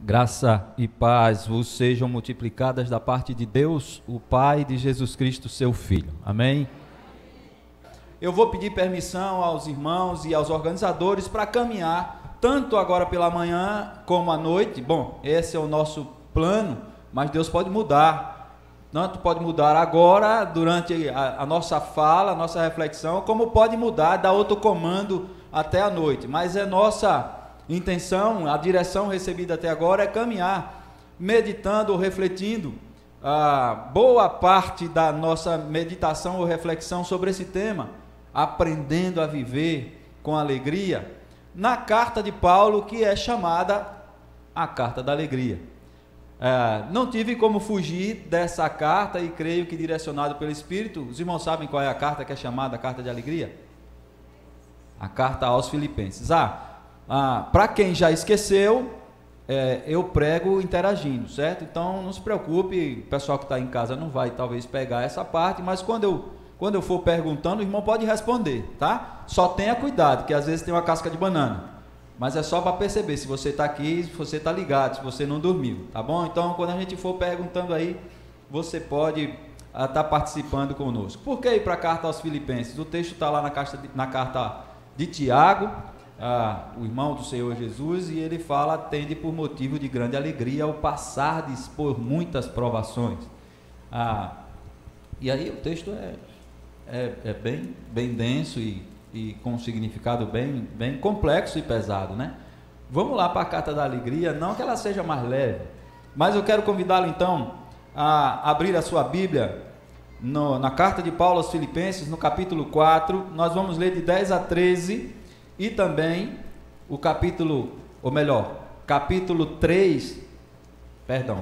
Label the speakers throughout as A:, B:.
A: Graça e paz vos sejam multiplicadas da parte de Deus, o Pai, de Jesus Cristo, seu Filho. Amém? Eu vou pedir permissão aos irmãos e aos organizadores para caminhar, tanto agora pela manhã como à noite. Bom, esse é o nosso plano, mas Deus pode mudar. Tanto pode mudar agora, durante a nossa fala, a nossa reflexão, como pode mudar, dar outro comando até a noite. Mas é nossa intenção, a direção recebida até agora é caminhar, meditando ou refletindo boa parte da nossa meditação ou reflexão sobre esse tema, aprendendo a viver com alegria, na carta de Paulo, que é chamada a Carta da Alegria. Não tive como fugir dessa carta, e creio que direcionado pelo Espírito. Os irmãos sabem qual é a carta que é chamada a Carta de Alegria? A carta aos Filipenses. Para quem já esqueceu, eu prego interagindo, certo? Então não se preocupe, o pessoal que está em casa não vai talvez pegar essa parte, mas quando eu for perguntando, o irmão pode responder, tá? Só tenha cuidado, que às vezes tem uma casca de banana, mas é só para perceber se você está aqui, se você está ligado, se você não dormiu, tá bom? Então quando a gente for perguntando aí, você pode estar participando conosco. Por que ir para a carta aos Filipenses? O texto está lá na carta de Tiago, o irmão do Senhor Jesus, e ele fala: tende por motivo de grande alegria ao passardes por muitas provações. E aí o texto é bem denso e com um significado bem complexo e pesado, né? Vamos lá para a carta da alegria, não que ela seja mais leve, mas eu quero convidá-lo então a abrir a sua Bíblia na carta de Paulo aos Filipenses, no capítulo 4, nós vamos ler de 10 a 13, e também o capítulo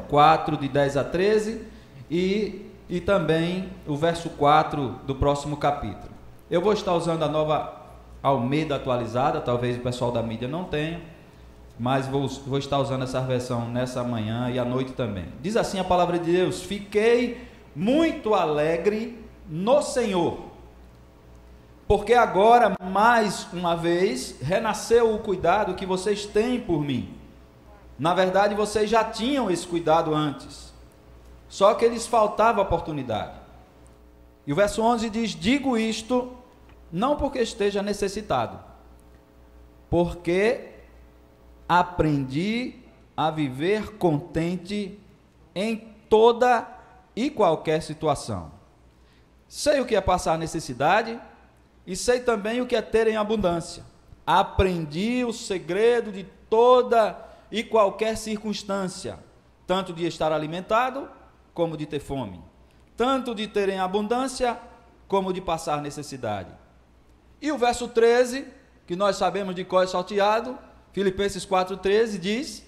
A: 4 de 10 a 13, e também o verso 4 do próximo capítulo. Eu vou estar usando a Nova Almeida atualizada, talvez o pessoal da mídia não tenha, mas vou estar usando essa versão nessa manhã e à noite também. Diz assim a palavra de Deus: fiquei muito alegre no Senhor, porque agora, mais uma vez, renasceu o cuidado que vocês têm por mim. Na verdade, vocês já tinham esse cuidado antes, só que lhes faltava oportunidade. E o verso 11 diz: digo isto não porque esteja necessitado, porque aprendi a viver contente em toda e qualquer situação. Sei o que é passar necessidade, e sei também o que é ter em abundância. Aprendi o segredo de toda e qualquer circunstância, tanto de estar alimentado, como de ter fome, tanto de ter em abundância, como de passar necessidade. E o verso 13, que nós sabemos de cor salteado, Filipenses 4,13, diz: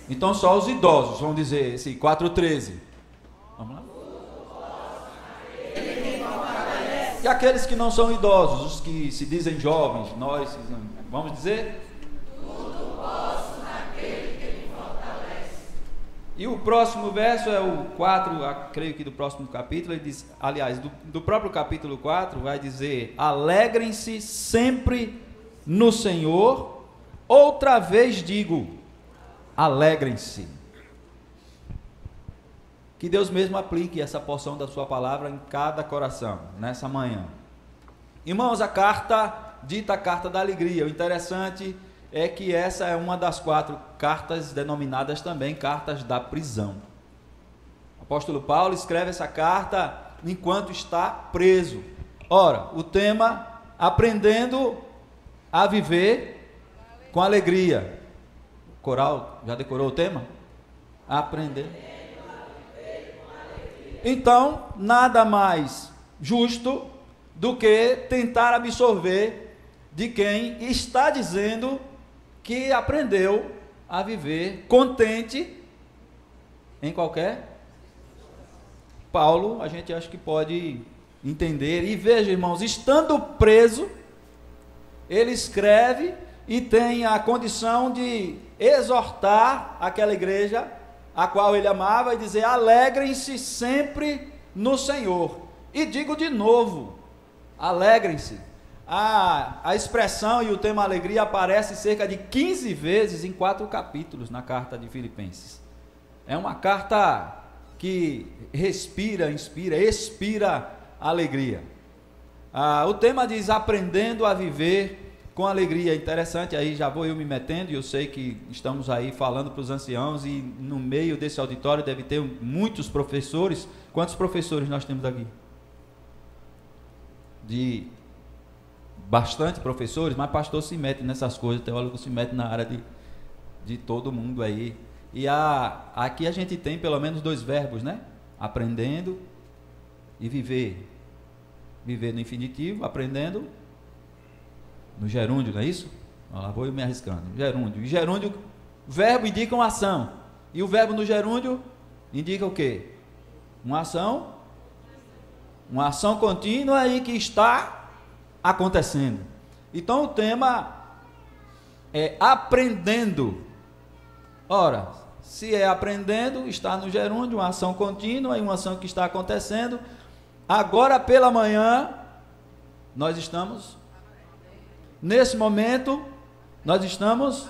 A: então só os idosos vão dizer esse 4,13. Vamos lá? E aqueles que não são idosos, os que se dizem jovens, nós vamos dizer: tudo posso naquele que me fortalece. E o próximo verso é o 4, creio que do próximo capítulo, ele diz, aliás, do próprio capítulo 4, vai dizer: alegrem-se sempre no Senhor. Outra vez digo, alegrem-se. Que Deus mesmo aplique essa porção da sua palavra em cada coração, nessa manhã. Irmãos, a carta, dita Carta da Alegria, o interessante é que essa é uma das 4 cartas denominadas também cartas da prisão. O apóstolo Paulo escreve essa carta enquanto está preso. Ora, o tema: aprendendo a viver com alegria. O coral já decorou o tema? Aprender. Então, nada mais justo do que tentar absorver de quem está dizendo que aprendeu a viver contente em qualquer. Paulo, a gente acha que pode entender, e veja, irmãos, estando preso, ele escreve e tem a condição de exortar aquela igreja a qual ele amava, e dizer: alegrem-se sempre no Senhor. E digo de novo, alegrem-se. a expressão e o tema alegria aparece cerca de 15 vezes em 4 capítulos na carta de Filipenses. É uma carta que respira, inspira, expira alegria. O tema diz aprendendo a viver com alegria. Interessante, aí já vou eu me metendo, e eu sei que estamos aí falando para os anciãos, e no meio desse auditório deve ter muitos professores. Quantos professores nós temos aqui? De bastante professores, mas pastor se mete nessas coisas, teólogo se mete na área de todo mundo aí. E aqui a gente tem pelo menos 2 verbos, né? Aprendendo e viver. Viver no infinitivo, aprendendo no gerúndio, não é isso? Lá vou eu me arriscando. Gerúndio. E gerúndio, verbo indica uma ação. E o verbo no gerúndio indica o quê? Uma ação. Uma ação contínua aí que está acontecendo. Então o tema é aprendendo. Ora, se é aprendendo, está no gerúndio, uma ação contínua e uma ação que está acontecendo. Agora pela manhã, nós estamos, nesse momento, nós estamos,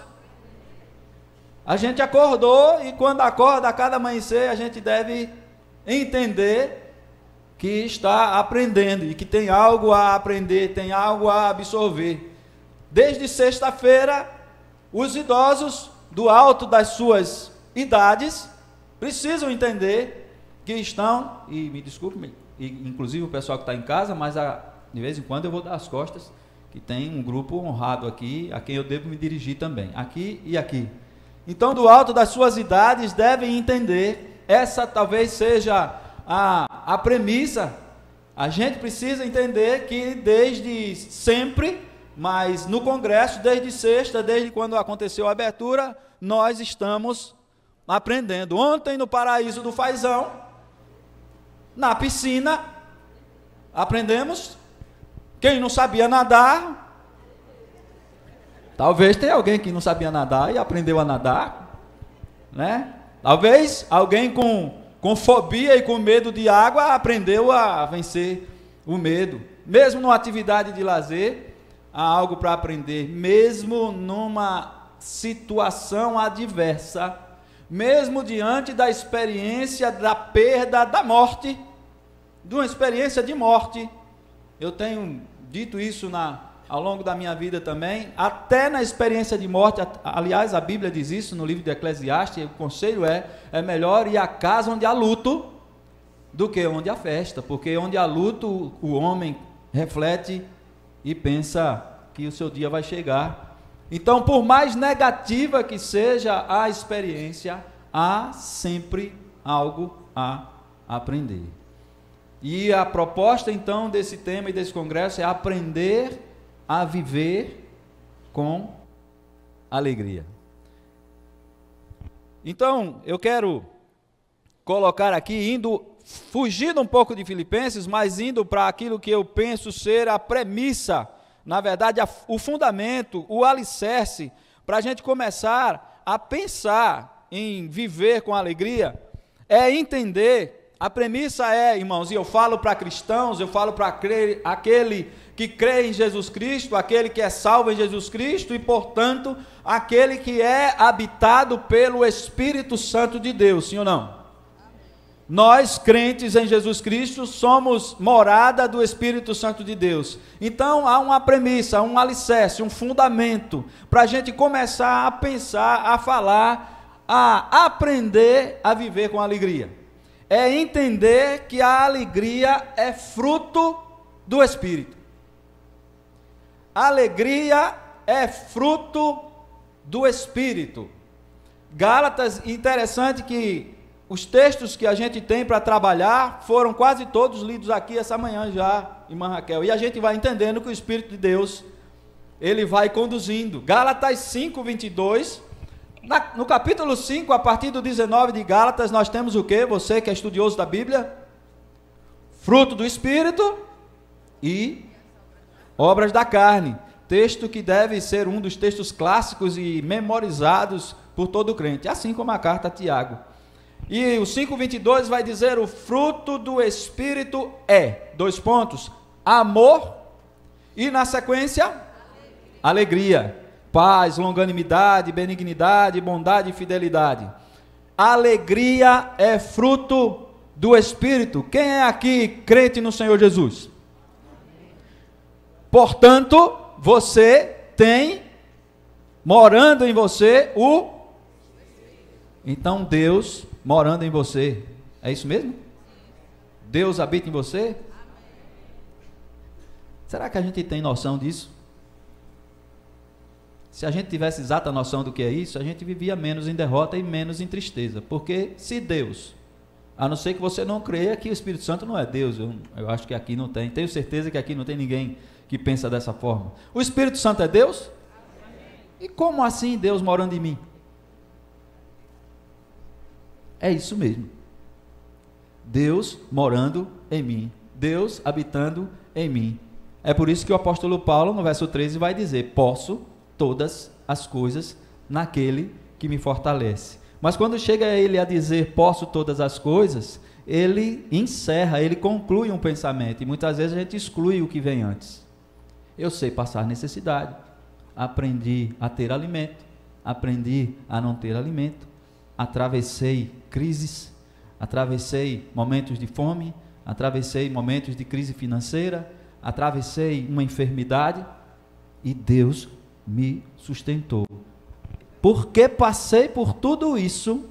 A: a gente acordou, e quando acorda, a cada amanhecer, a gente deve entender que está aprendendo, e que tem algo a aprender, tem algo a absorver. Desde sexta-feira, os idosos, do alto das suas idades, precisam entender que estão, e me desculpe, inclusive o pessoal que está em casa, mas de vez em quando eu vou dar as costas, que tem um grupo honrado aqui, a quem eu devo me dirigir também, aqui e aqui. Então, do alto das suas idades, devem entender, essa talvez seja a premissa. A gente precisa entender que desde sempre, mas no congresso, desde sexta, desde quando aconteceu a abertura, nós estamos aprendendo. Ontem, no Paraíso do Fazão, na piscina, aprendemos. Quem não sabia nadar, talvez tenha alguém que não sabia nadar e aprendeu a nadar, né? Talvez alguém com fobia e com medo de água aprendeu a vencer o medo. Mesmo numa atividade de lazer, há algo para aprender. Mesmo numa situação adversa, mesmo diante da experiência da perda, da morte, de uma experiência de morte. Eu tenho dito isso ao longo da minha vida também, até na experiência de morte. Aliás, a Bíblia diz isso no livro de Eclesiastes, o conselho é melhor ir à casa onde há luto do que onde há festa, porque onde há luto o homem reflete e pensa que o seu dia vai chegar. Então, por mais negativa que seja a experiência, há sempre algo a aprender. E a proposta, então, desse tema e desse congresso é aprender a viver com alegria. Então, eu quero colocar aqui, fugindo um pouco de Filipenses, mas indo para aquilo que eu penso ser a premissa, na verdade, o fundamento, o alicerce, para a gente começar a pensar em viver com alegria, é entender. A premissa é, irmãos, e eu falo para cristãos, eu falo para aquele que crê em Jesus Cristo, aquele que é salvo em Jesus Cristo e, portanto, aquele que é habitado pelo Espírito Santo de Deus, sim ou não? Nós, crentes em Jesus Cristo, somos morada do Espírito Santo de Deus. Então, há uma premissa, um alicerce, um fundamento, para a gente começar a pensar, a falar, a aprender a viver com alegria. É entender que a alegria é fruto do Espírito. Alegria é fruto do Espírito. Gálatas, interessante que os textos que a gente tem para trabalhar foram quase todos lidos aqui essa manhã já, irmã Raquel. E a gente vai entendendo que o Espírito de Deus, ele vai conduzindo. Gálatas 5, 22... No capítulo 5, a partir do 19 de Gálatas, nós temos o quê? Você que é estudioso da Bíblia? Fruto do Espírito e obras da carne. Texto que deve ser um dos textos clássicos e memorizados por todo crente, assim como a carta a Tiago. E o 5:22 vai dizer: o fruto do Espírito é, : amor. E na sequência, alegria, paz, longanimidade, benignidade, bondade e fidelidade. Alegria é fruto do Espírito. Quem é aqui crente no Senhor Jesus? Portanto, você tem morando em você o... Então Deus morando em você. É isso mesmo? Deus habita em você? Será que a gente tem noção disso? Se a gente tivesse exata noção do que é isso, a gente vivia menos em derrota e menos em tristeza. Porque se Deus, a não ser que você não creia que o Espírito Santo não é Deus, eu acho que aqui não tem, tenho certeza que aqui não tem ninguém que pensa dessa forma. O Espírito Santo é Deus? E como assim Deus morando em mim? É isso mesmo. Deus morando em mim. Deus habitando em mim. É por isso que o apóstolo Paulo, no verso 13, vai dizer: posso todas as coisas naquele que me fortalece. Mas quando chega ele a dizer posso todas as coisas, ele encerra, ele conclui um pensamento. E muitas vezes a gente exclui o que vem antes. Eu sei passar necessidade. Aprendi a ter alimento. Aprendi a não ter alimento. Atravessei crises. Atravessei momentos de fome. Atravessei momentos de crise financeira. Atravessei uma enfermidade. E Deus me sustentou. Porque passei por tudo isso,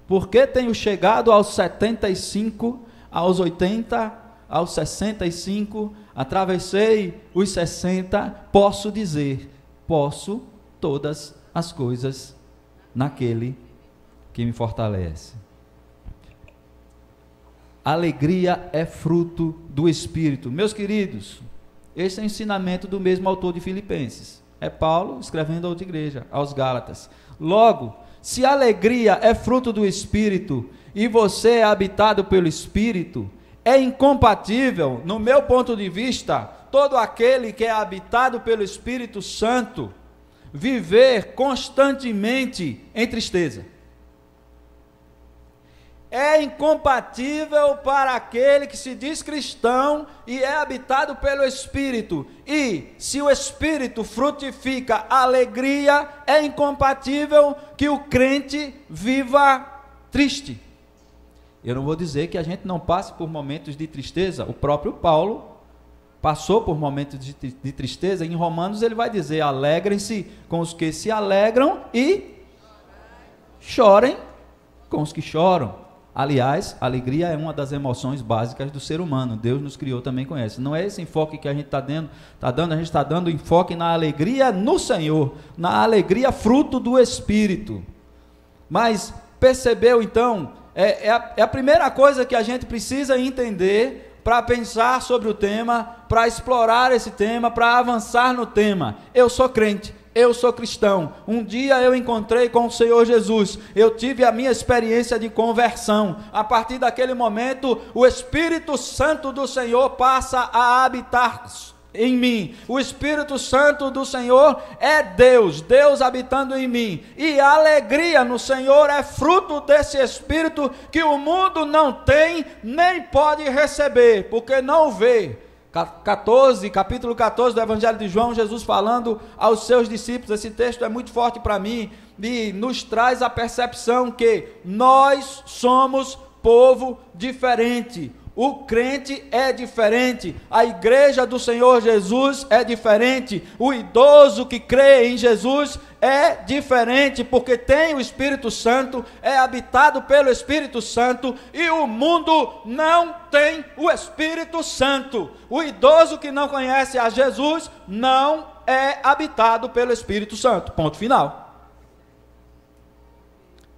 A: porque tenho chegado aos 75, aos 80, aos 65, atravessei os 60, posso dizer, posso todas as coisas naquele que me fortalece. Alegria é fruto do Espírito. Meus queridos, esse é o ensinamento do mesmo autor de Filipenses. É Paulo escrevendo a outra igreja, aos Gálatas. Logo, se alegria é fruto do Espírito e você é habitado pelo Espírito, é incompatível, no meu ponto de vista, todo aquele que é habitado pelo Espírito Santo viver constantemente em tristeza. É incompatível para aquele que se diz cristão e é habitado pelo Espírito. E se o Espírito frutifica alegria, é incompatível que o crente viva triste. Eu não vou dizer que a gente não passe por momentos de tristeza. O próprio Paulo passou por momentos de tristeza. Em Romanos ele vai dizer: alegrem-se com os que se alegram e chorem com os que choram. Aliás, a alegria é uma das emoções básicas do ser humano. Deus nos criou também com essa. Não é esse enfoque que a gente está dando, a gente está dando enfoque na alegria no Senhor, na alegria fruto do Espírito. Mas percebeu então, é a primeira coisa que a gente precisa entender para pensar sobre o tema, para explorar esse tema, para avançar no tema. Eu sou crente. Eu sou cristão. Um dia eu encontrei com o Senhor Jesus. Eu tive a minha experiência de conversão. A partir daquele momento, o Espírito Santo do Senhor passa a habitar em mim. O Espírito Santo do Senhor é Deus, Deus habitando em mim. E a alegria no Senhor é fruto desse Espírito que o mundo não tem, nem pode receber, porque não vê. Capítulo 14 do Evangelho de João, Jesus falando aos seus discípulos. Esse texto é muito forte para mim e nos traz a percepção que nós somos povo diferente. O crente é diferente, a igreja do Senhor Jesus é diferente, o idoso que crê em Jesus é diferente, porque tem o Espírito Santo, é habitado pelo Espírito Santo, e o mundo não tem o Espírito Santo. O idoso que não conhece a Jesus não é habitado pelo Espírito Santo. Ponto final.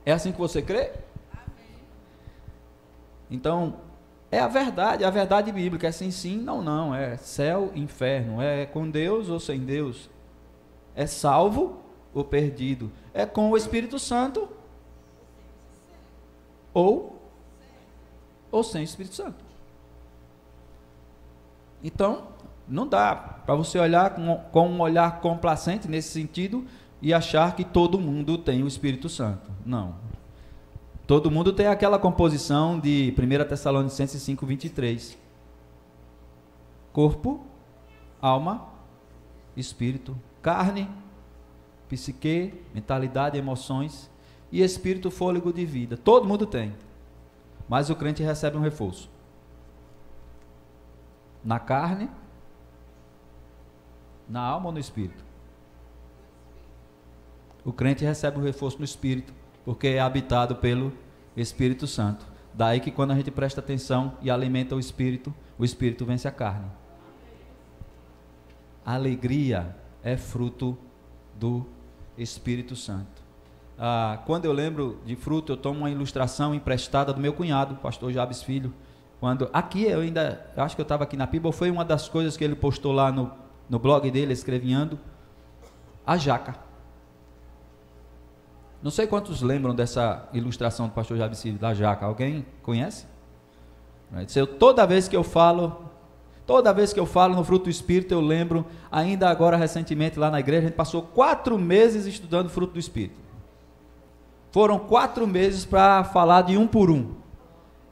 A: É assim que você crê? Então, é a verdade bíblica, é sim, não, é céu, inferno, é com Deus ou sem Deus, é salvo ou perdido, é com o Espírito Santo ou sem o Espírito Santo. Então, não dá para você olhar com um olhar complacente nesse sentido e achar que todo mundo tem o Espírito Santo, não. Todo mundo tem aquela composição de 1 Tessalonicenses 5:23. Corpo, alma espírito, carne, psique, mentalidade, emoções, e espírito, fôlego de vida. Todo mundo tem, mas o crente recebe um reforço na carne, na alma ou no espírito? O crente recebe um reforço no espírito, porque é habitado pelo Espírito Santo. Daí que quando a gente presta atenção e alimenta o espírito vence a carne. A alegria é fruto do Espírito Santo. Quando eu lembro de fruto, eu tomo uma ilustração emprestada do meu cunhado, pastor Jabes Filho. Quando aqui eu acho que eu estava aqui na Piba, foi uma das coisas que ele postou lá no blog dele, escrevendo a jaca. Não sei quantos lembram dessa ilustração do pastor Jabes Filho, da jaca. Alguém conhece? Toda vez que eu falo no fruto do Espírito, eu lembro, ainda agora recentemente lá na igreja, a gente passou 4 meses estudando o fruto do Espírito. Foram 4 meses para falar de um por um.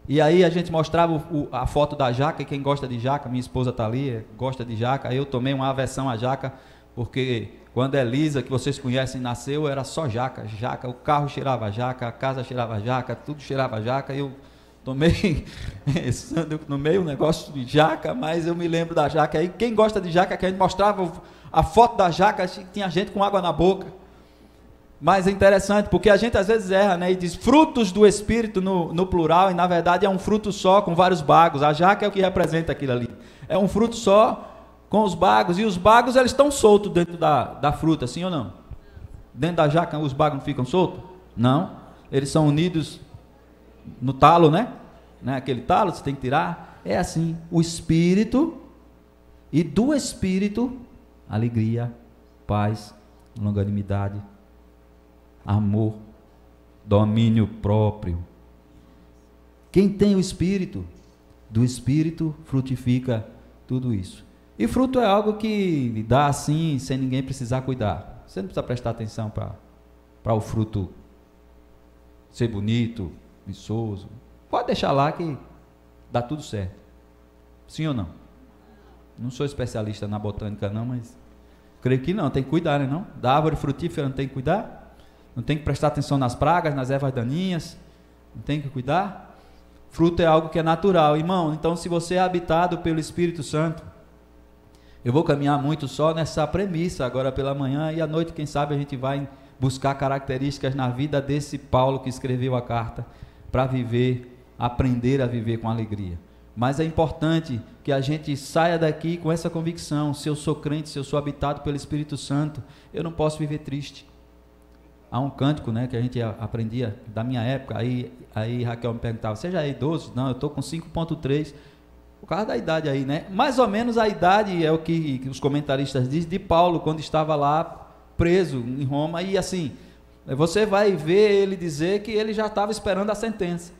A: E aí a gente mostrava a foto da jaca, e quem gosta de jaca, minha esposa está ali, gosta de jaca. Eu tomei uma aversão à jaca, porque quando a Elisa, que vocês conhecem, nasceu, era só jaca, o carro cheirava jaca, a casa cheirava jaca, tudo cheirava jaca. Eu tomei no meio um negócio de jaca, mas eu me lembro da jaca. Aí quem gosta de jaca, que a gente mostrava a foto da jaca, tinha gente com água na boca. Mas é interessante, porque a gente às vezes erra, né, e diz frutos do Espírito no plural, e na verdade é um fruto só com vários bagos. A jaca é o que representa aquilo ali. É um fruto só com os bagos, e os bagos eles estão soltos dentro da fruta, sim ou não? Dentro da jaca os bagos não ficam soltos? Não, eles são unidos no talo, né? Aquele talo você tem que tirar. É assim, o Espírito, e do Espírito, alegria, paz, longanimidade, amor, domínio próprio. Quem tem o Espírito, do Espírito frutifica tudo isso. E fruto é algo que dá assim, sem ninguém precisar cuidar. Você não precisa prestar atenção para o fruto ser bonito, viçoso. Pode deixar lá que dá tudo certo. Sim ou não? Não sou especialista na botânica não, mas creio que não, tem que cuidar, né, não? Da árvore frutífera não tem que cuidar? Não tem que prestar atenção nas pragas, nas ervas daninhas? Não tem que cuidar? Fruto é algo que é natural, irmão. Então, se você é habitado pelo Espírito Santo, eu vou caminhar muito só nessa premissa agora pela manhã, e à noite, quem sabe, a gente vai buscar características na vida desse Paulo que escreveu a carta, para viver, aprender a viver com alegria. Mas é importante que a gente saia daqui com essa convicção: se eu sou crente, se eu sou habitado pelo Espírito Santo, eu não posso viver triste. Há um cântico, né, que a gente aprendia da minha época, aí Raquel me perguntava: você já é idoso? Não, eu estou com 5.3, por causa da idade aí, né? Mais ou menos a idade é o que os comentaristas dizem de Paulo, quando estava lá preso em Roma, e assim, você vai ver ele dizer que ele já estava esperando a sentença.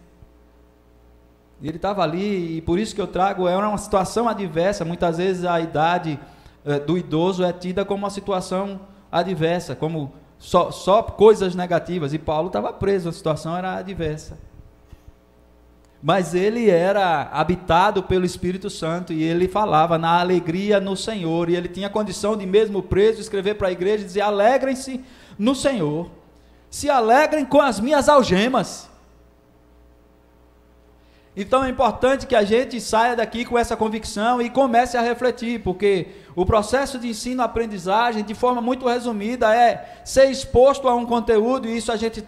A: Ele estava ali, e por isso que eu trago, é uma situação adversa. Muitas vezes a idade do idoso é tida como uma situação adversa, como só coisas negativas, e Paulo estava preso, a situação era adversa. Mas ele era habitado pelo Espírito Santo, e ele falava na alegria no Senhor, e ele tinha condição de, mesmo preso, escrever para a igreja e dizer: alegrem-se no Senhor, se alegrem com as minhas algemas. Então é importante que a gente saia daqui com essa convicção e comece a refletir, porque o processo de ensino-aprendizagem, de forma muito resumida, é ser exposto a um conteúdo, e isso a gente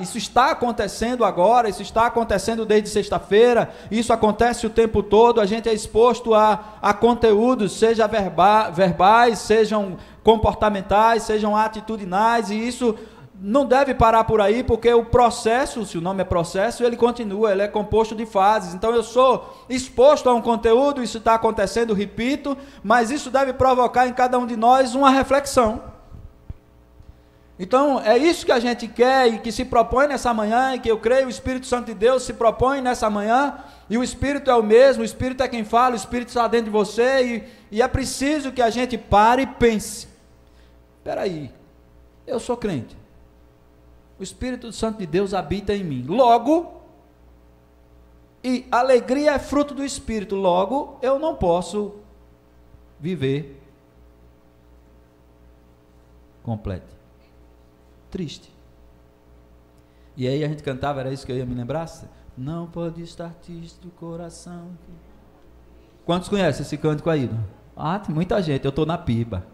A: isso está acontecendo agora, isso está acontecendo desde sexta-feira, isso acontece o tempo todo. A gente é exposto a conteúdos, seja verbais, sejam comportamentais, sejam atitudinais, e isso não deve parar por aí, porque o processo, se o nome é processo, ele continua, ele é composto de fases. Então eu sou exposto a um conteúdo, isso está acontecendo, repito, mas isso deve provocar em cada um de nós uma reflexão. Então é isso que a gente quer e que se propõe nessa manhã, e que eu creio o Espírito Santo de Deus se propõe nessa manhã, e o Espírito é o mesmo, o Espírito é quem fala, o Espírito está dentro de você, e é preciso que a gente pare e pense: espera aí, eu sou crente, o Espírito Santo de Deus habita em mim, logo, e alegria é fruto do Espírito, logo eu não posso viver complete. Triste. E aí a gente cantava, era isso que eu ia me lembrar? Não pode estar triste o coração. Quantos conhecem esse cântico aí? Ah, tem muita gente, eu estou na piba.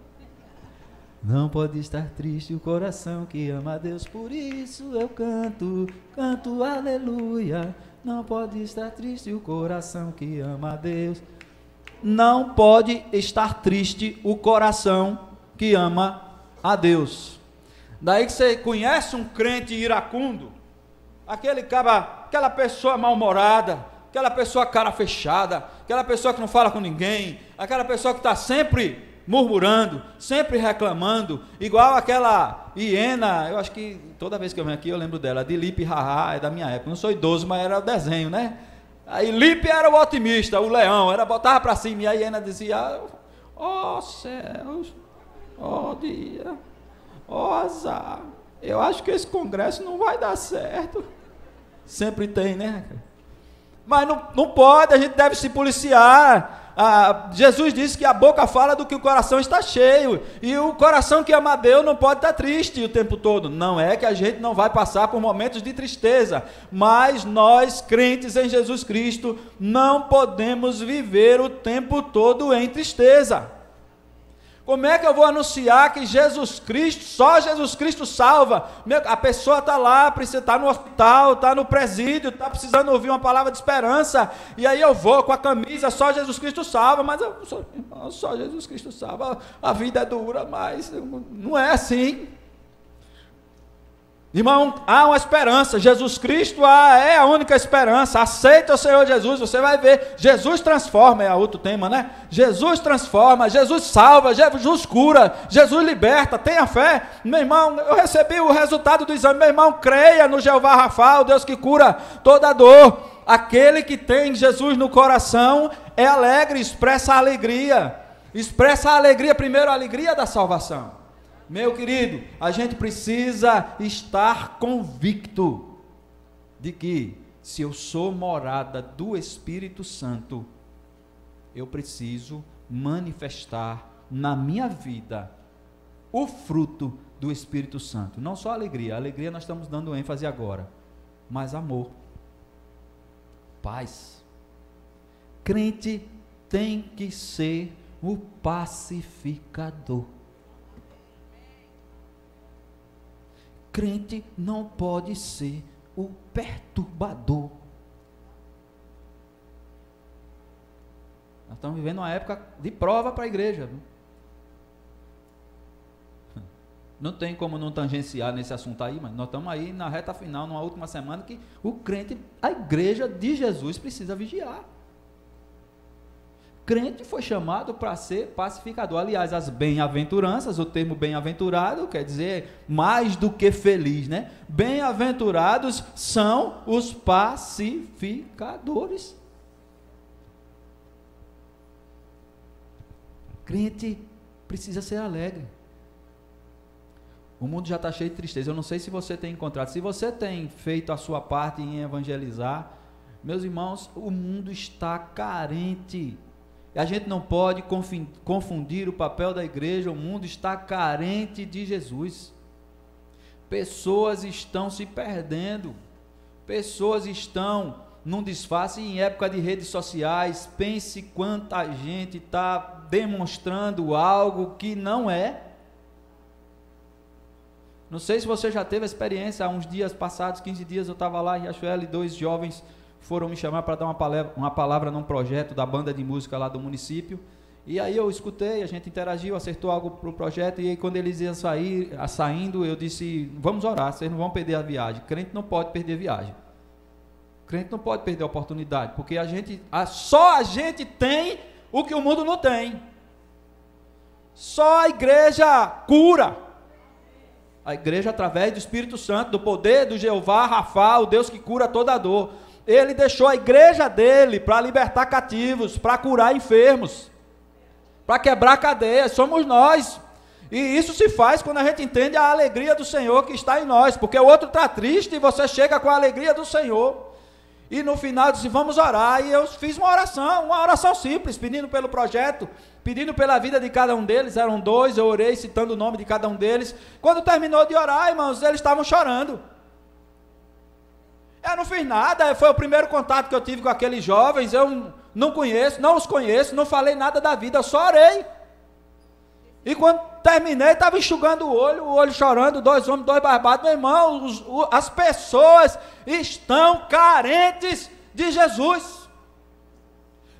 A: Não pode estar triste o coração que ama a Deus, por isso eu canto, canto aleluia. Não pode estar triste o coração que ama a Deus. Não pode estar triste o coração que ama a Deus. Daí que você conhece um crente iracundo, aquela pessoa mal-humorada, aquela pessoa cara fechada, aquela pessoa que não fala com ninguém, aquela pessoa que está sempre murmurando, sempre reclamando, igual aquela hiena. Eu acho que toda vez que eu venho aqui eu lembro dela, de Lipe Haha, é da minha época, não sou idoso, mas era o desenho, né? Aí Lipe era o otimista, o leão, botava para cima, e a hiena dizia, ó céus, ó dia, ó azar, eu acho que esse congresso não vai dar certo. Sempre tem, né? Mas não pode, a gente deve se policiar. Jesus disse que a boca fala do que o coração está cheio, e o coração que ama a Deus não pode estar triste o tempo todo. Não é que a gente não vai passar por momentos de tristeza, mas nós, crentes em Jesus Cristo, não podemos viver o tempo todo em tristeza. Como é que eu vou anunciar que Jesus Cristo, só Jesus Cristo salva? A pessoa está lá, está no hospital, está no presídio, está precisando ouvir uma palavra de esperança, e aí eu vou com a camisa, só Jesus Cristo salva, mas só Jesus Cristo salva, a vida é dura, mas não é assim. Irmão, há uma esperança, Jesus Cristo é a única esperança. Aceita o Senhor Jesus, você vai ver, Jesus transforma, é outro tema, né? Jesus transforma, Jesus salva, Jesus cura, Jesus liberta, tenha fé. Meu irmão, eu recebi o resultado do exame, meu irmão, creia no Jeová Rafa, o Deus que cura toda dor. Aquele que tem Jesus no coração é alegre, expressa a alegria, primeiro a alegria da salvação. Meu querido, a gente precisa estar convicto de que, se eu sou morada do Espírito Santo, eu preciso manifestar na minha vida o fruto do Espírito Santo. Não só alegria nós estamos dando ênfase agora, mas amor, paz. Crente tem que ser o pacificador. Crente não pode ser o perturbador. Nós estamos vivendo uma época de prova para a igreja. Não tem como não tangenciar nesse assunto aí, mas nós estamos aí na reta final, numa última semana, que o crente, a igreja de Jesus precisa vigiar. Crente foi chamado para ser pacificador. Aliás, as bem-aventuranças, o termo bem-aventurado quer dizer mais do que feliz, né? Bem-aventurados são os pacificadores. Crente precisa ser alegre. O mundo já está cheio de tristeza. Eu não sei se você tem encontrado, se você tem feito a sua parte em evangelizar, meus irmãos, o mundo está carente. A gente não pode confundir o papel da igreja. O mundo está carente de Jesus. Pessoas estão se perdendo. Pessoas estão num disfarce em época de redes sociais. Pense quanta gente está demonstrando algo que não é. Não sei se você já teve a experiência. Há uns dias passados, 15 dias, eu estava lá em Riachuelo e 2 jovens foram me chamar para dar uma palavra num projeto da banda de música lá do município, e aí eu escutei, a gente interagiu, acertou algo para o projeto, e aí quando eles iam saindo, eu disse, vamos orar, vocês não vão perder a viagem. Crente não pode perder viagem, crente não pode perder a oportunidade, porque só a gente tem o que o mundo não tem. Só a igreja cura, a igreja através do Espírito Santo, do poder do Jeová Rafa, o Deus que cura toda dor. Ele deixou a igreja dele para libertar cativos, para curar enfermos, para quebrar cadeias. Somos nós. E isso se faz quando a gente entende a alegria do Senhor que está em nós, porque o outro está triste e você chega com a alegria do Senhor. E no final disse, vamos orar, e eu fiz uma oração simples, pedindo pelo projeto, pedindo pela vida de cada um deles. Eram 2, eu orei citando o nome de cada um deles. Quando terminou de orar, irmãos, eles estavam chorando. Eu não fiz nada, foi o primeiro contato que eu tive com aqueles jovens. Eu não conheço, não os conheço, não falei nada da vida, eu só orei. E quando terminei, estava enxugando o olho chorando, 2 homens, 2 barbados. Meu irmão, as pessoas estão carentes de Jesus.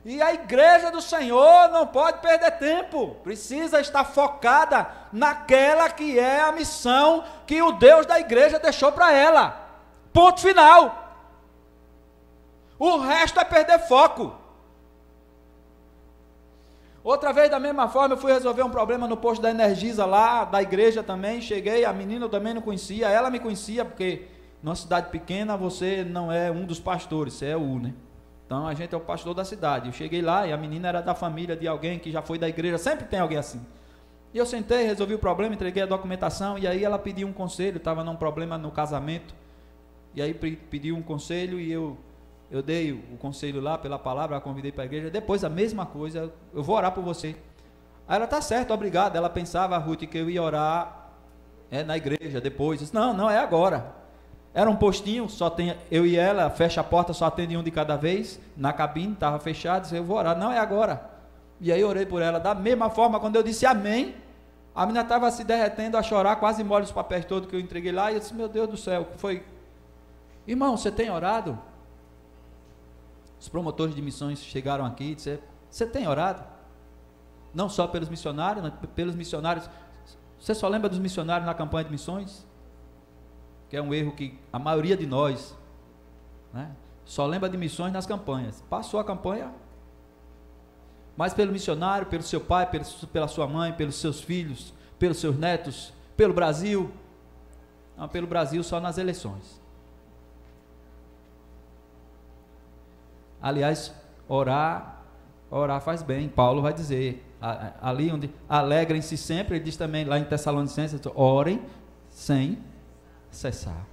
A: E a igreja do Senhor não pode perder tempo, precisa estar focada naquela que é a missão que o Deus da igreja deixou para ela. Ponto final. O resto é perder foco. Outra vez, da mesma forma, eu fui resolver um problema no posto da Energisa lá, da igreja também. Cheguei, a menina eu também não conhecia, ela me conhecia, porque numa cidade pequena você não é um dos pastores, você é o, né? Então a gente é o pastor da cidade. Eu cheguei lá e a menina era da família de alguém que já foi da igreja, sempre tem alguém assim. E eu sentei, resolvi o problema, entreguei a documentação, e aí ela pediu um conselho, estava num problema no casamento. E aí pediu um conselho e eu dei o conselho lá pela palavra, a convidei para a igreja. Depois a mesma coisa, eu vou orar por você. Aí ela, tá certo, obrigado. Ela pensava, Ruth, que eu ia orar na igreja depois. Eu disse, não é agora. Era um postinho, só tem eu e ela, fecha a porta, só atende um de cada vez. Na cabine, estava fechado, disse, eu vou orar. Não é agora. E aí eu orei por ela. Da mesma forma, quando eu disse amém, a menina estava se derretendo a chorar, quase molha os papéis todos que eu entreguei lá. E eu disse, meu Deus do céu, o que foi? Irmão, você tem orado? Os promotores de missões chegaram aqui e disseram, você tem orado? Não só pelos missionários, mas pelos missionários. Você só lembra dos missionários na campanha de missões? Que é um erro que a maioria de nós, né, só lembra de missões nas campanhas. Passou a campanha, mas pelo missionário, pelo seu pai, pela sua mãe, pelos seus filhos, pelos seus netos, pelo Brasil. Não, pelo Brasil só nas eleições. Aliás, orar faz bem. Paulo vai dizer, ali onde alegrem-se sempre, ele diz também lá em Tessalonicenses, orem sem cessar.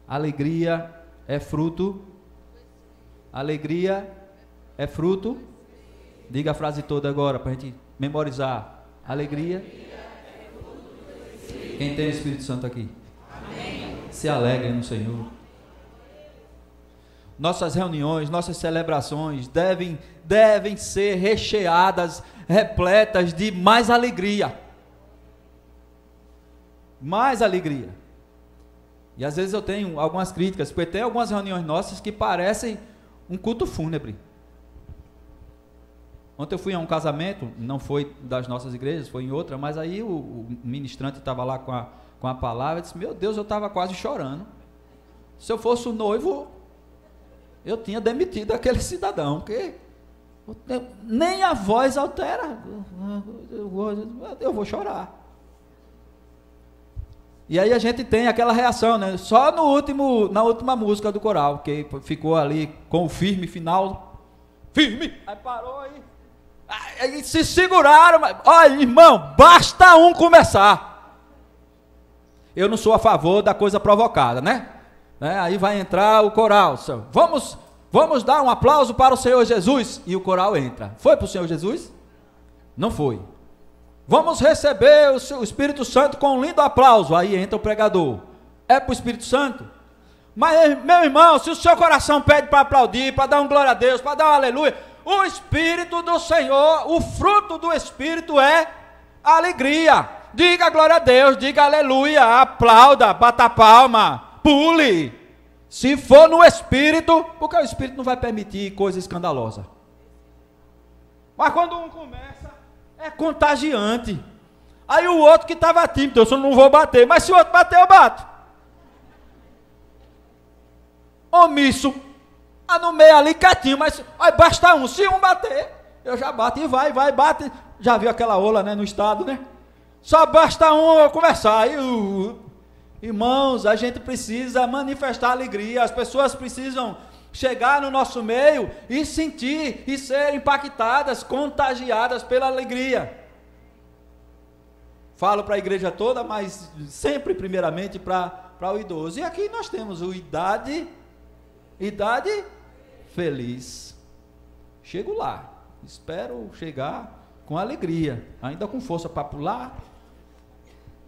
A: Alegria é fruto. Alegria é fruto. Diga a frase toda agora para a gente memorizar. Alegria. Quem tem o Espírito Santo aqui? Amém. Se alegrem no Senhor. Nossas reuniões, nossas celebrações devem ser recheadas, repletas de mais alegria. Mais alegria. E às vezes eu tenho algumas críticas, porque tem algumas reuniões nossas que parecem um culto fúnebre. Ontem eu fui a um casamento, não foi das nossas igrejas, foi em outra, mas aí o ministrante estava lá com a palavra e disse, meu Deus, eu estava quase chorando. Se eu fosse o noivo, eu tinha demitido aquele cidadão, porque nem a voz altera, eu vou chorar. E aí a gente tem aquela reação, né? Só na última música do coral, que ficou ali com o firme final, firme, aí parou aí se seguraram, olha irmão, basta um começar. Eu não sou a favor da coisa provocada, né? Aí vai entrar o coral, vamos dar um aplauso para o Senhor Jesus, e o coral entra. Foi para o Senhor Jesus? Não foi. Vamos receber o Espírito Santo com um lindo aplauso, aí entra o pregador. É para o Espírito Santo? Mas meu irmão, se o seu coração pede para aplaudir, para dar um glória a Deus, para dar um aleluia, o Espírito do Senhor, o fruto do Espírito é alegria. Diga glória a Deus, diga aleluia, aplauda, bata palma, pule. Se for no Espírito, porque o Espírito não vai permitir coisa escandalosa. Mas quando um começa, é contagiante. Aí o outro que estava tímido, eu não vou bater, mas se o outro bater, eu bato. Omisso, no meio ali quietinho, mas aí basta um, se um bater, eu já bato e vai, bate. Já viu aquela ola, né, no estado, né? Só basta um conversar. Aí, irmãos, a gente precisa manifestar alegria, as pessoas precisam chegar no nosso meio e sentir e ser impactadas, contagiadas pela alegria. Falo para a igreja toda, mas sempre primeiramente para o idoso. E aqui nós temos o idade feliz. Chego lá. Espero chegar com alegria, ainda com força para pular.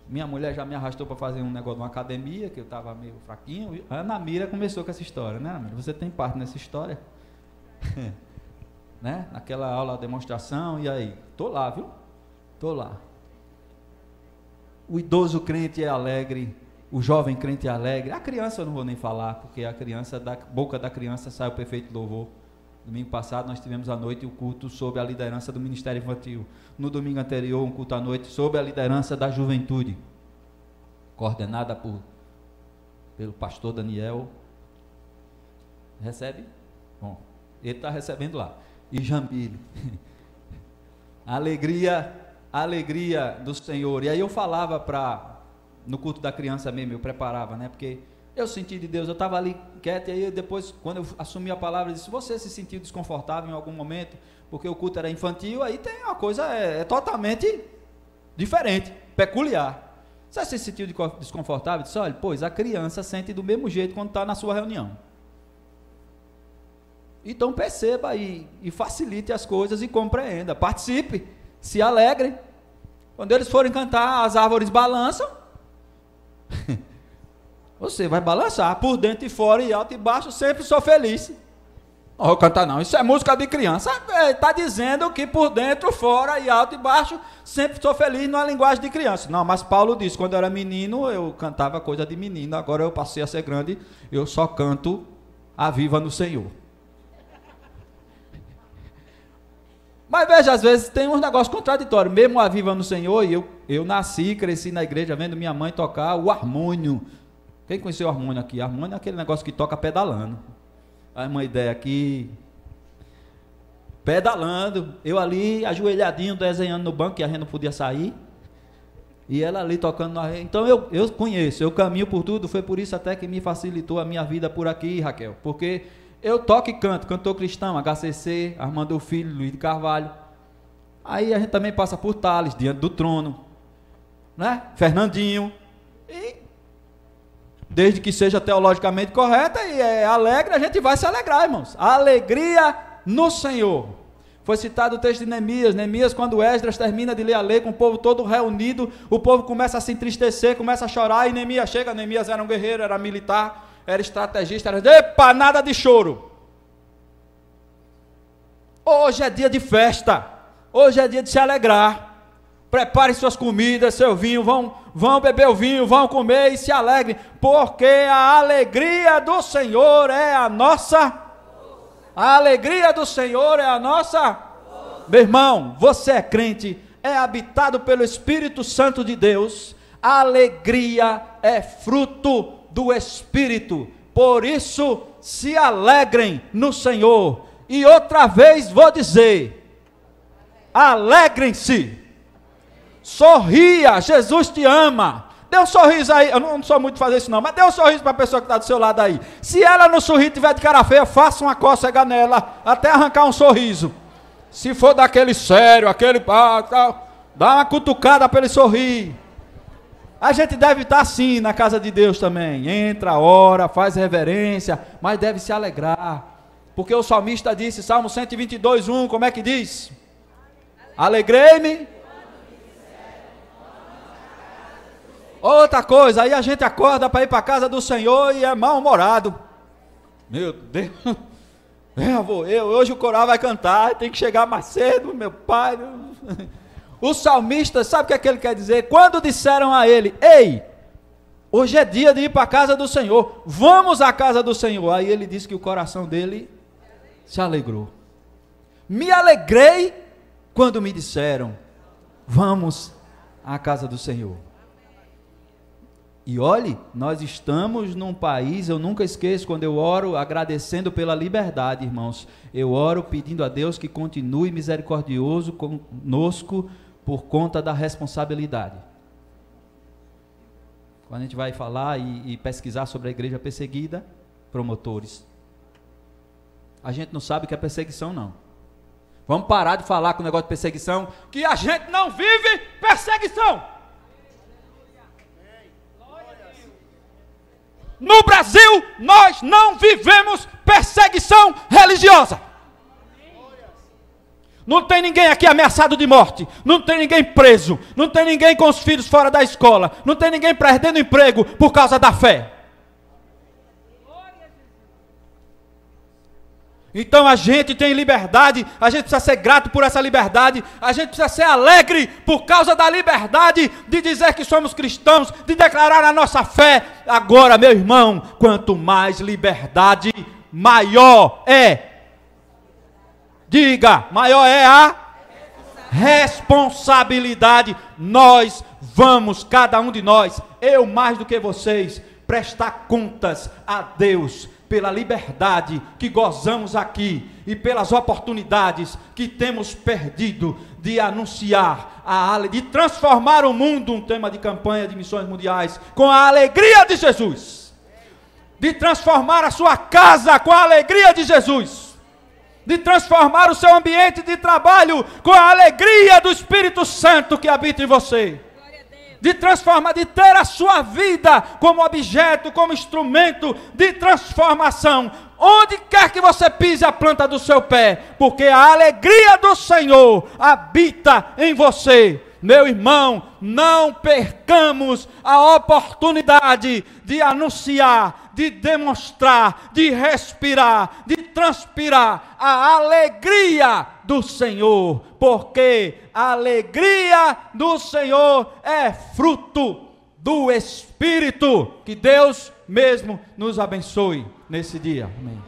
A: Minha mulher já me arrastou para fazer um negócio de uma academia, que eu estava meio fraquinho. A Ana Mira começou com essa história, né, Ana Mira? Você tem parte nessa história? Né? Naquela aula, demonstração, e aí? Tô lá, viu? Tô lá. O idoso crente é alegre, o jovem crente é alegre. A criança eu não vou nem falar, porque a criança, da boca da criança sai o perfeito louvor. Domingo passado nós tivemos à noite o culto sob a liderança do Ministério Infantil. No domingo anterior, um culto à noite sob a liderança da juventude, coordenada pelo pastor Daniel. Recebe? Bom, ele está recebendo lá. E Jamile. Alegria do Senhor. E aí eu falava no culto da criança mesmo, eu preparava, né? Porque eu senti de Deus, eu estava ali quieto, e aí depois, quando eu assumi a palavra, eu disse: você se sentiu desconfortável em algum momento, porque o culto era infantil, aí tem uma coisa, totalmente diferente, peculiar. Você se sentiu desconfortável? Eu disse: olha, pois a criança sente do mesmo jeito quando está na sua reunião. Então perceba e facilite as coisas e compreenda, participe, se alegre. Quando eles forem cantar, as árvores balançam, você vai balançar, por dentro e fora, e alto e baixo, sempre sou feliz. Não vou cantar não, isso é música de criança. Está dizendo que por dentro, fora, e alto e baixo, sempre sou feliz, numa linguagem de criança. Não, mas Paulo disse, quando eu era menino, eu cantava coisa de menino, agora eu passei a ser grande, eu só canto a viva no Senhor. Mas veja, às vezes tem uns negócios contraditórios, mesmo a viva no Senhor, e eu nasci, cresci na igreja, vendo minha mãe tocar o harmônio. Quem conheceu o harmônio aqui? Harmônio é aquele negócio que toca pedalando. Aí uma ideia aqui, pedalando, eu ali ajoelhadinho, desenhando no banco, que a gente não podia sair, e ela ali tocando na rede. Então eu conheço, eu caminho por tudo, foi por isso até que me facilitou a minha vida por aqui, Raquel, porque eu toco e canto, cantor cristão, HCC, Armando Filho, Luiz de Carvalho. Aí a gente também passa por Tales, diante do trono, né? Fernandinho, e desde que seja teologicamente correta e é alegre, a gente vai se alegrar, irmãos. Alegria no Senhor. Foi citado o texto de Neemias. Neemias, quando Esdras termina de ler a lei, com o povo todo reunido, o povo começa a se entristecer, começa a chorar, e Neemias chega. Neemias era um guerreiro, era militar, era estrategista, era, epa, nada de choro. Hoje é dia de festa, hoje é dia de se alegrar. Preparem suas comidas, seu vinho, vão beber o vinho, vão comer e se alegrem, porque a alegria do Senhor é a nossa. A alegria do Senhor é a nossa. Meu irmão, você é crente, é habitado pelo Espírito Santo de Deus. A alegria é fruto do Espírito. Por isso, se alegrem no Senhor. E outra vez vou dizer: alegrem-se. Sorria, Jesus te ama. Dê um sorriso aí. Eu não sou muito de fazer isso não, mas dê um sorriso para a pessoa que está do seu lado aí. Se ela não sorrir e tiver de cara feia, faça uma cócega nela até arrancar um sorriso. Se for daquele sério, aquele tal, dá uma cutucada para ele sorrir. A gente deve estar assim na casa de Deus também. Entra, ora, faz reverência, mas deve se alegrar. Porque o salmista disse, Salmo 122:1, como é que diz? Alegrei-me. Outra coisa, aí a gente acorda para ir para a casa do Senhor e é mal-humorado. Meu Deus, hoje o coral vai cantar, tem que chegar mais cedo, meu pai. O salmista, sabe o que é que ele quer dizer? Quando disseram a ele, ei, hoje é dia de ir para a casa do Senhor, vamos à casa do Senhor. Aí ele disse que o coração dele se alegrou. Me alegrei quando me disseram, vamos à casa do Senhor. E olhe, nós estamos num país, eu nunca esqueço, quando eu oro agradecendo pela liberdade, irmãos, eu oro pedindo a Deus que continue misericordioso conosco por conta da responsabilidade. Quando a gente vai falar e pesquisar sobre a igreja perseguida, promotores, a gente não sabe o que é perseguição não. Vamos parar de falar com o negócio de perseguição, que a gente não vive perseguição. No Brasil, nós não vivemos perseguição religiosa. Não tem ninguém aqui ameaçado de morte, não tem ninguém preso, não tem ninguém com os filhos fora da escola, não tem ninguém perdendo emprego por causa da fé. Então a gente tem liberdade, a gente precisa ser grato por essa liberdade, a gente precisa ser alegre por causa da liberdade de dizer que somos cristãos, de declarar a nossa fé. Agora, meu irmão, quanto mais liberdade, maior é. Diga, maior é a responsabilidade. Nós vamos, cada um de nós, eu mais do que vocês, prestar contas a Deus pela liberdade que gozamos aqui e pelas oportunidades que temos perdido de anunciar, de transformar o mundo, um tema de campanha de missões mundiais, com a alegria de Jesus, de transformar a sua casa com a alegria de Jesus, de transformar o seu ambiente de trabalho com a alegria do Espírito Santo que habita em você, de transformar, de ter a sua vida como objeto, como instrumento de transformação, onde quer que você pise a planta do seu pé, porque a alegria do Senhor habita em você. Meu irmão, não percamos a oportunidade de anunciar, de demonstrar, de respirar, de transpirar a alegria do Senhor, porque a alegria do Senhor é fruto do Espírito. Que Deus mesmo nos abençoe nesse dia. Amém.